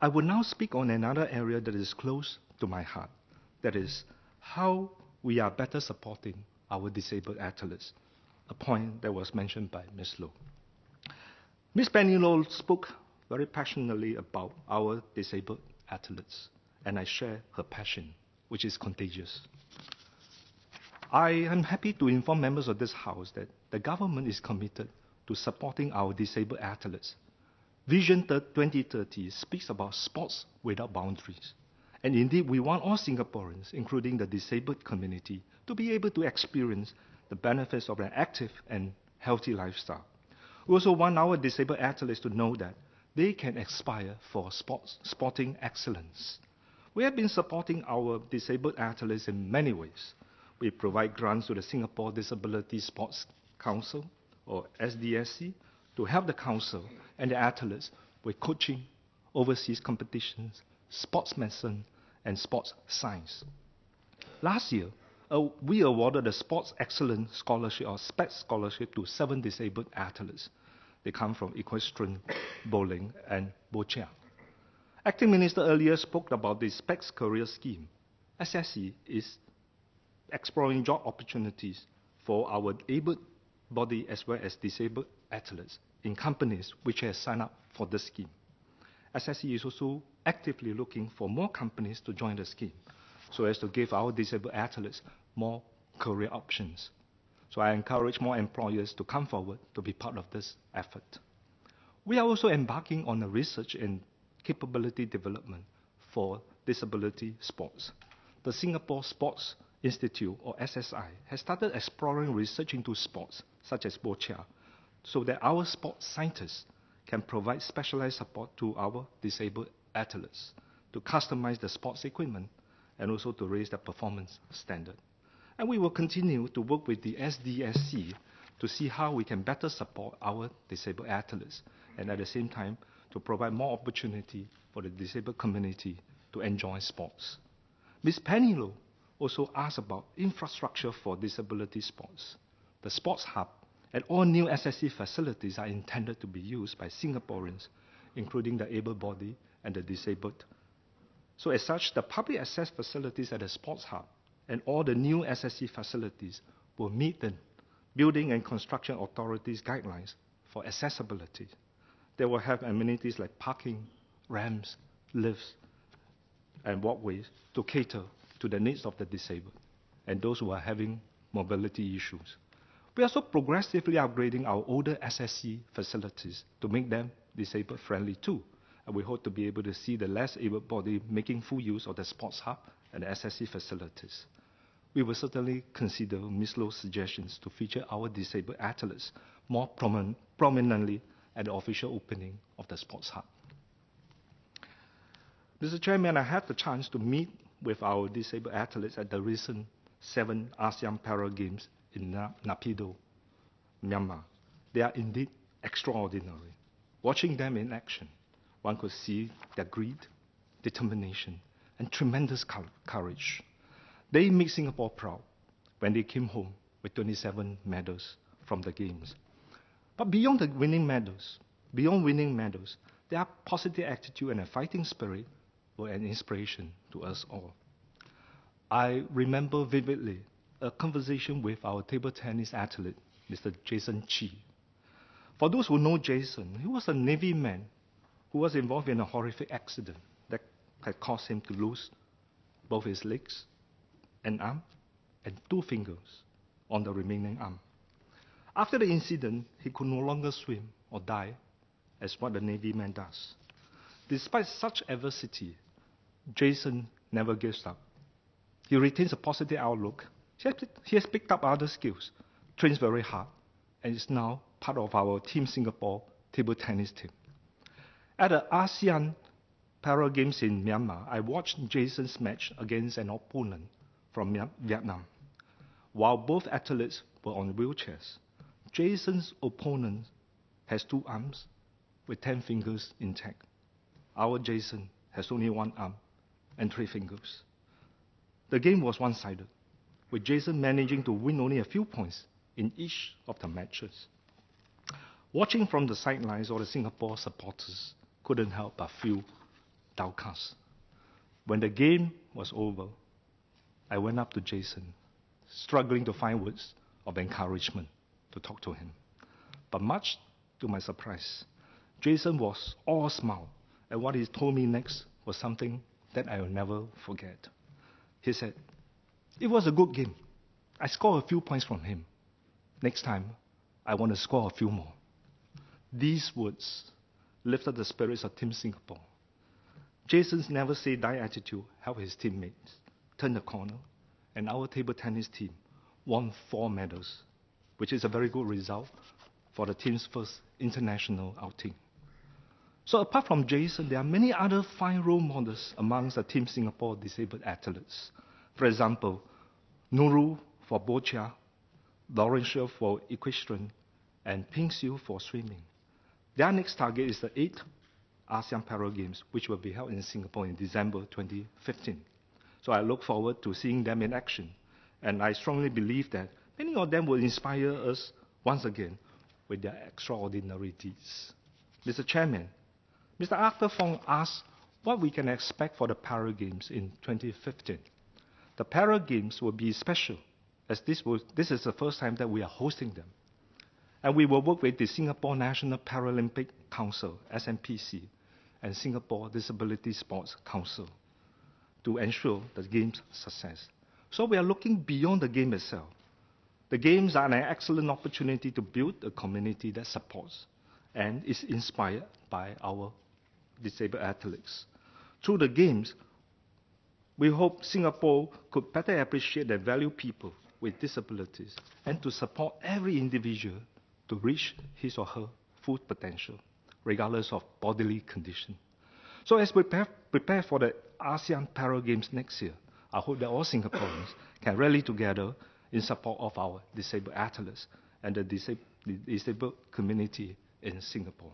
I will now speak on another area that is close to my heart. That is, how we are better supporting our disabled athletes, a point that was mentioned by Ms. Low. Ms. Penny Low spoke very passionately about our disabled athletes, and I share her passion, which is contagious. I am happy to inform members of this House that the government is committed to supporting our disabled athletes. Vision 2030 speaks about sports without boundaries. And indeed, we want all Singaporeans, including the disabled community, to be able to experience the benefits of an active and healthy lifestyle. We also want our disabled athletes to know that they can aspire for sporting excellence. We have been supporting our disabled athletes in many ways. We provide grants to the Singapore Disability Sports Council, or SDSC, to help the council and the athletes with coaching, overseas competitions, sports medicine, and sports science. Last year, we awarded a Sports Excellence Scholarship, or SPEC Scholarship, to 7 disabled athletes. They come from equestrian, bowling, and boccia. Acting Minister earlier spoke about the SPEC's career scheme. SSC is exploring job opportunities for our able-bodied as well as disabled athletes in companies which have signed up for the scheme. SSC is also actively looking for more companies to join the scheme so as to give our disabled athletes more career options. So I encourage more employers to come forward to be part of this effort. We are also embarking on a research and capability development for disability sports. The Singapore Sports Institute, or SSI, has started exploring research into sports, such as boccia, so that our sports scientists can provide specialized support to our disabled athletes to customize the sports equipment and also to raise the performance standard. And we will continue to work with the SDSC to see how we can better support our disabled athletes and at the same time to provide more opportunity for the disabled community to enjoy sports. Ms. Penny Low also asked about infrastructure for disability sports. The Sports Hub and all new SSC facilities are intended to be used by Singaporeans, including the able-bodied and the disabled. So as such, the public access facilities at the Sports Hub and all the new SSC facilities will meet the Building and Construction Authority's guidelines for accessibility. They will have amenities like parking, ramps, lifts, and walkways to cater to the needs of the disabled and those who are having mobility issues. We are also progressively upgrading our older SSC facilities to make them disabled-friendly too, and we hope to be able to see the less able-bodied making full use of the Sports Hub and the SSC facilities. We will certainly consider Ms. Low's suggestions to feature our disabled athletes more prominently at the official opening of the Sports Hub. Mr. Chairman, I had the chance to meet with our disabled athletes at the recent 7 ASEAN Para Games in Naypyidaw, Myanmar. They are indeed extraordinary. Watching them in action, one could see their greed, determination, and tremendous courage. They made Singapore proud when they came home with 27 medals from the Games. But beyond winning medals, their positive attitude and a fighting spirit were an inspiration to us all. I remember vividly a conversation with our table tennis athlete, Mr. Jason Chi. For those who know Jason, he was a Navy man who was involved in a horrific accident that had caused him to lose both his legs, an arm, and 2 fingers on the remaining arm. After the incident, he could no longer swim or dive, as what the Navy man does. Despite such adversity, Jason never gives up. He retains a positive outlook. He has picked up other skills, trains very hard, and is now part of our Team Singapore table tennis team. At the ASEAN Para Games in Myanmar, I watched Jason's match against an opponent from Vietnam. While both athletes were on wheelchairs, Jason's opponent has 2 arms with 10 fingers intact. Our Jason has only 1 arm and 3 fingers. The game was one-sided, with Jason managing to win only a few points in each of the matches. Watching from the sidelines, all the Singapore supporters couldn't help but feel downcast. When the game was over, I went up to Jason, struggling to find words of encouragement to talk to him. But much to my surprise, Jason was all smile, and what he told me next was something that I will never forget. He said, "It was a good game. I scored a few points from him. Next time, I want to score a few more." These words lifted the spirits of Team Singapore. Jason's never say die attitude helped his teammates turn the corner, and our table tennis team won 4 medals, which is a very good result for the team's first international outing. So apart from Jason, there are many other fine role models amongst the Team Singapore disabled athletes. For example, Nurul for boccia, Lauren Sheo for equestrian, and Ping Xiu for swimming. Their next target is the 8th ASEAN Para Games, which will be held in Singapore in December 2015. So I look forward to seeing them in action. And I strongly believe that many of them will inspire us once again with their extraordinary deeds. Mr. Chairman, Mr. Arthur Fong asked what we can expect for the Para Games in 2015. The Para Games will be special, as this is the first time that we are hosting them. And we will work with the Singapore National Paralympic Council, SNPC, and Singapore Disability Sports Council to ensure the Games' success. So we are looking beyond the game itself. The Games are an excellent opportunity to build a community that supports and is inspired by our disabled athletes. Through the Games, we hope Singapore could better appreciate and value people with disabilities and to support every individual to reach his or her full potential, regardless of bodily condition. So as we prepare for the ASEAN Para Games next year, I hope that all Singaporeans can rally together in support of our disabled athletes and the disabled community in Singapore.